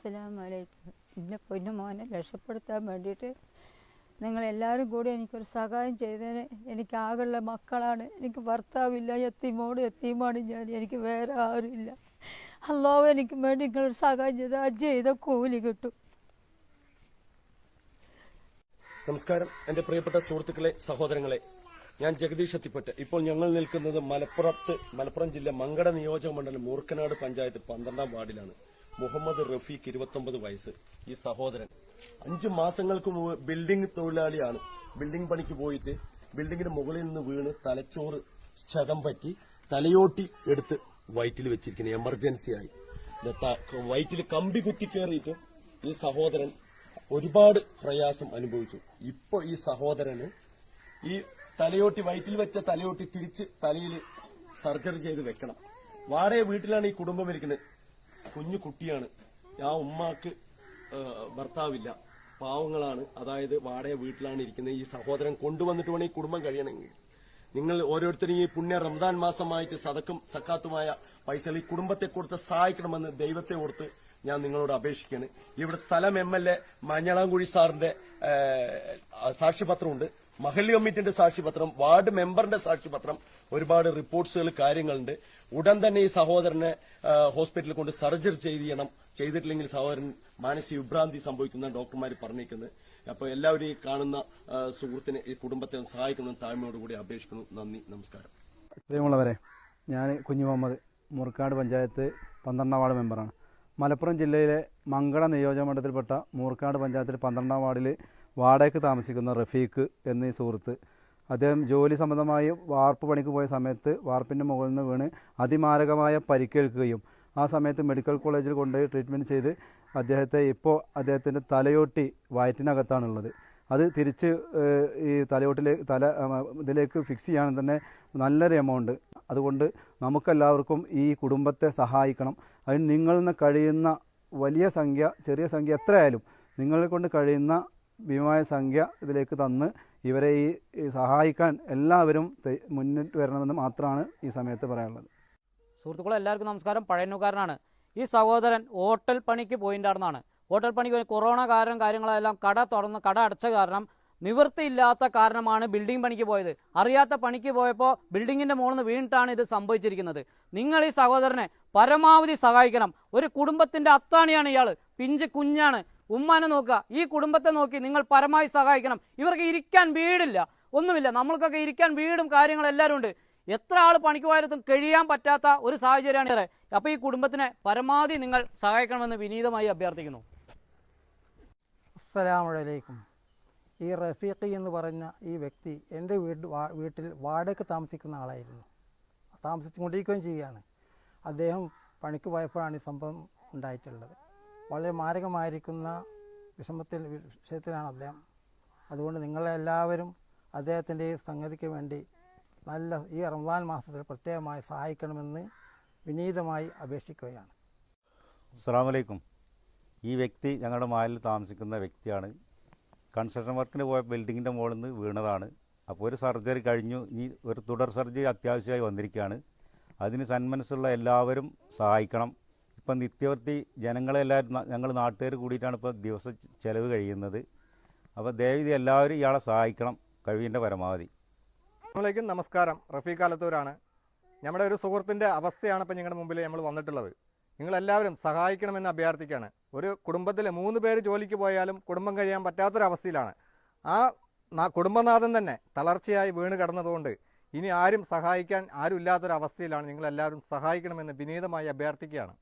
അസ്സലാമലൈക്കും. എൻ്റെ പൊന്നു മോനെ രക്ഷപ്പെടുത്താൻ വേണ്ടിയിട്ട് നിങ്ങളെല്ലാവരും കൂടി എനിക്കൊരു സഹായം ചെയ്തതിന്. എനിക്ക് ആകെയുള്ള മക്കളാണ്, എനിക്ക് ഭർത്താവില്ല, എത്തിമോട് എത്തിയുമാണ് ഞാൻ, എനിക്ക് വേറെ ആരുമില്ല. അല്ലാഹു എനിക്ക് വേണ്ടി നിങ്ങളൊരു സഹായം ചെയ്ത് ഹജ്ജ് ചെയ്ത കൂലി കിട്ടും. നമസ്കാരം എന്റെ പ്രിയപ്പെട്ട സുഹൃത്തുക്കളെ, സഹോദരങ്ങളെ, ഞാൻ ജഗദീഷ് എത്തിപ്പറ്റ്. ഇപ്പോൾ ഞങ്ങൾ നിൽക്കുന്നത് മലപ്പുറം ജില്ല മങ്കട നിയോജക മണ്ഡലം മൂർക്കനാട് പഞ്ചായത്ത് 12-ാം വാർഡിലാണ്. മുഹമ്മദ് റഫീഖ് 29 വയസ്സ്. ഈ സഹോദരൻ 5 മാസങ്ങൾക്ക് മുമ്പ് ബിൽഡിംഗ് തൊഴിലാളിയാണ്. ബിൽഡിംഗ് പണിക്ക് പോയിട്ട് ബിൽഡിംഗിന് മുകളിൽ നിന്ന് വീണ് തലച്ചോറ് ക്ഷതം പറ്റി തലയോട്ടി എടുത്ത് വയറ്റിൽ വെച്ചിരിക്കുന്നത് എമർജൻസിയായി. വയറ്റിൽ കമ്പി കുത്തി കയറിയിട്ട് ഈ സഹോദരൻ ഒരുപാട് പ്രയാസം അനുഭവിച്ചു. ഇപ്പോൾ ഈ സഹോദരന് ഈ തലയോട്ടി വയറ്റിൽ വെച്ച തലയോട്ടി തിരിച്ച് തലയിൽ സർജറി ചെയ്ത് വെക്കണം. വാടക വീട്ടിലാണ് ഈ കുടുംബം ഇരിക്കുന്നത്. കുഞ്ഞു കുട്ടിയാണ്. ആ ഉമ്മാക്ക് ഭർത്താവില്ല, പാവങ്ങളാണ്. അതായത് വാടക വീട്ടിലാണ് ഇരിക്കുന്നത്. ഈ സഹോദരൻ കൊണ്ടുവന്നിട്ട് വേണം ഈ കുടുംബം കഴിയണമെങ്കിൽ. നിങ്ങൾ ഓരോരുത്തരും ഈ പുണ്യ റംദാൻ മാസമായിട്ട് സദക്കും സക്കാത്തുമായ പൈസ ഈ കുടുംബത്തെ കൊടുത്ത് സഹായിക്കണമെന്ന് ദൈവത്തെ ഓർത്ത് ഞാൻ നിങ്ങളോട് അപേക്ഷിക്കുകയാണ്. ഇവിടെ സ്ഥലം MLA മഞ്ഞളാംകുഴി സാറിന്റെ സാക്ഷ്യപത്രമുണ്ട്, മഹല്ല് കമ്മിറ്റിന്റെ സാക്ഷ്യപത്രം, വാർഡ് മെമ്പറിന്റെ സാക്ഷ്യപത്രം, ഒരുപാട് റിപ്പോർട്ട്സുകൾ കാര്യങ്ങളുണ്ട്. ഉടൻ തന്നെ ഈ സഹോദരനെ ഹോസ്പിറ്റലിൽ കൊണ്ട് സർജറി ചെയ്തിട്ടില്ലെങ്കിൽ സഹോദരൻ മാനസിക വിഭ്രാന്തി സംഭവിക്കുന്ന ഡോക്ടർമാർ പറഞ്ഞിരിക്കുന്നത്. അപ്പോൾ എല്ലാവരും ഈ കാണുന്ന സുഹൃത്തിനെ ഈ കുടുംബത്തെ സഹായിക്കുന്ന താഴ്മയോടുകൂടി അപേക്ഷിക്കുന്നു. നന്ദി, നമസ്കാരം. പ്രിയമുള്ളവരെ, ഞാൻ കുഞ്ഞു മുഹമ്മദ്, മൂർക്കാട് പഞ്ചായത്ത് 12-ാം വാർഡ് മെമ്പറാണ്. മലപ്പുറം ജില്ലയിലെ മങ്കട നിയോജകമണ്ഡലത്തിൽപ്പെട്ട മൂർക്കാട് പഞ്ചായത്തിൽ 12-ാം വാർഡിൽ വാടകയ്ക്ക് താമസിക്കുന്ന റഫീഖ് എന്നീ സുഹൃത്ത്, അദ്ദേഹം ജോലി സംബന്ധമായി വാർപ്പ് പണിക്ക് പോയ സമയത്ത് വാർപ്പിൻ്റെ മുകളിൽ നിന്ന് വീണ് അതിമാരകമായ പരിക്കേൽക്കുകയും ആ സമയത്ത് മെഡിക്കൽ കോളേജിൽ കൊണ്ടുപോയി ട്രീറ്റ്മെൻറ്റ് ചെയ്ത് അദ്ദേഹത്തിൻ്റെ തലയോട്ടി വയറ്റിനകത്താണുള്ളത്. അത് തിരിച്ച് ഈ ഇതിലേക്ക് ഫിക്സ് ചെയ്യാൻ തന്നെ നല്ലൊരു എമൗണ്ട്. അതുകൊണ്ട് നമുക്കെല്ലാവർക്കും ഈ കുടുംബത്തെ സഹായിക്കണം. അതിന് നിങ്ങളിൽ നിന്ന് കഴിയുന്ന വലിയ സംഖ്യ, ചെറിയ സംഖ്യ എത്രയായാലും നിങ്ങളെ കൊണ്ട് കഴിയുന്ന ഭീമമായ സംഖ്യ ഇതിലേക്ക് തന്ന് ഇവരെ ഈ സഹായിക്കാൻ എല്ലാവരും മുന്നിട്ട് വരണമെന്ന് മാത്രമാണ് ഈ സമയത്ത് പറയാനുള്ളത്. സുഹൃത്തുക്കളെ, എല്ലാവർക്കും നമസ്കാരം. പഴയന്നൂക്കാരനാണ്. ഈ സഹോദരൻ ഹോട്ടൽ പണിക്ക് പോയിട്ടാണെന്നാണ്. ഹോട്ടൽ പണിക്ക് പോയി കൊറോണ കാരണം കാര്യങ്ങളെല്ലാം കട അടച്ച കാരണം നിവൃത്തിയില്ലാത്ത കാരണമാണ് ബിൽഡിംഗ് പണിക്ക് പോയത്. അറിയാത്ത പണിക്ക് പോയപ്പോൾ ബിൽഡിങ്ങിന്റെ മുകളിൽ നിന്ന് വീണിട്ടാണ് ഇത് സംഭവിച്ചിരിക്കുന്നത്. നിങ്ങൾ ഈ സഹോദരനെ പരമാവധി സഹായിക്കണം. ഒരു കുടുംബത്തിന്റെ അത്താണിയാണ് ഇയാൾ. പിഞ്ച് കുഞ്ഞാണ്. ഉമ്മാനെ നോക്കുക, ഈ കുടുംബത്തെ നോക്കി നിങ്ങൾ പരമാവധി സഹായിക്കണം. ഇവർക്ക് ഇരിക്കാൻ വീടില്ല, ഒന്നുമില്ല. നമ്മൾക്കൊക്കെ ഇരിക്കാൻ വീടും കാര്യങ്ങളും എല്ലാവരും ഉണ്ട്. എത്ര ആൾ പണിക്ക് പോയാലും കഴിയാൻ പറ്റാത്ത ഒരു സാഹചര്യമാണ്. അപ്പോൾ ഈ കുടുംബത്തിനെ പരമാവധി നിങ്ങൾ സഹായിക്കണമെന്ന് വിനീതമായി അഭ്യർത്ഥിക്കുന്നു. അസ്സലാമു അലൈക്കും. ഈ റഫീഖ് എന്ന് പറഞ്ഞ ഈ വ്യക്തി എൻ്റെ വീട്ടിൽ വാടകയ്ക്ക് താമസിക്കുന്ന ആളായിരുന്നു. താമസിച്ചുകൊണ്ടിരിക്കുകയും ചെയ്യുകയാണ്. അദ്ദേഹം പണിക്ക് പോയപ്പോഴാണ് ഈ സംഭവം ഉണ്ടായിട്ടുള്ളത്. വളരെ മാരകമായിരിക്കുന്ന വിഷയത്തിലാണ് അദ്ദേഹം. അതുകൊണ്ട് നിങ്ങളെല്ലാവരും അദ്ദേഹത്തിൻ്റെ ഈ സംഗതിക്ക് വേണ്ടി ഈ റംസാൻ മാസത്തിൽ പ്രത്യേകമായി സഹായിക്കണമെന്ന് വിനീതമായി അപേക്ഷിക്കുകയാണ്. അസ്സലാമു അലൈക്കും. ഈ വ്യക്തി ഞങ്ങളുടെ മാലിൽ താമസിക്കുന്ന വ്യക്തിയാണ്. കൺസ്ട്രക്ഷൻ വർക്കിന് പോയ ബിൽഡിങ്ങിൻ്റെ മുകളിൽ നിന്ന് വീണതാണ്. അപ്പോൾ ഒരു സർജറി കഴിഞ്ഞു, ഇനി ഒരു തുടർ സർജറി അത്യാവശ്യമായി വന്നിരിക്കുകയാണ്. അതിന് സന്മനസ്സുള്ള എല്ലാവരും സഹായിക്കണം. ഇപ്പം നിത്യവൃത്തി ജനങ്ങളെല്ലാവരും ഞങ്ങൾ നാട്ടുകാർ കൂടിയിട്ടാണ് ഇപ്പോൾ ദിവസ ചെലവ് കഴിയുന്നത്. അപ്പോൾ ദയവിധി എല്ലാവരും ഇയാളെ സഹായിക്കണം കഴിവിൻ്റെ പരമാവധി. അസ്സലാമലൈക്കും. നമസ്കാരം. റഫീഖ് ആലത്തൂരാണ്. നമ്മുടെ ഒരു സുഹൃത്തിൻ്റെ അവസ്ഥയാണ് ഇപ്പം ഞങ്ങളുടെ മുമ്പിൽ നമ്മൾ വന്നിട്ടുള്ളത്. നിങ്ങളെല്ലാവരും സഹായിക്കണമെന്ന് അഭ്യർത്ഥിക്കുകയാണ്. ഒരു കുടുംബത്തിൽ 3 പേര് ജോലിക്ക് പോയാലും കുടുംബം കഴിയാൻ പറ്റാത്തൊരവസ്ഥയിലാണ്. ആ കുടുംബനാഥൻ തന്നെ തളർച്ചയായി വീണ് കിടന്നതുകൊണ്ട് ഇനി ആരും സഹായിക്കാൻ ആരും ഇല്ലാത്തൊരവസ്ഥയിലാണ്. നിങ്ങളെല്ലാവരും സഹായിക്കണമെന്ന് വിനീതമായി അഭ്യർത്ഥിക്കുകയാണ്.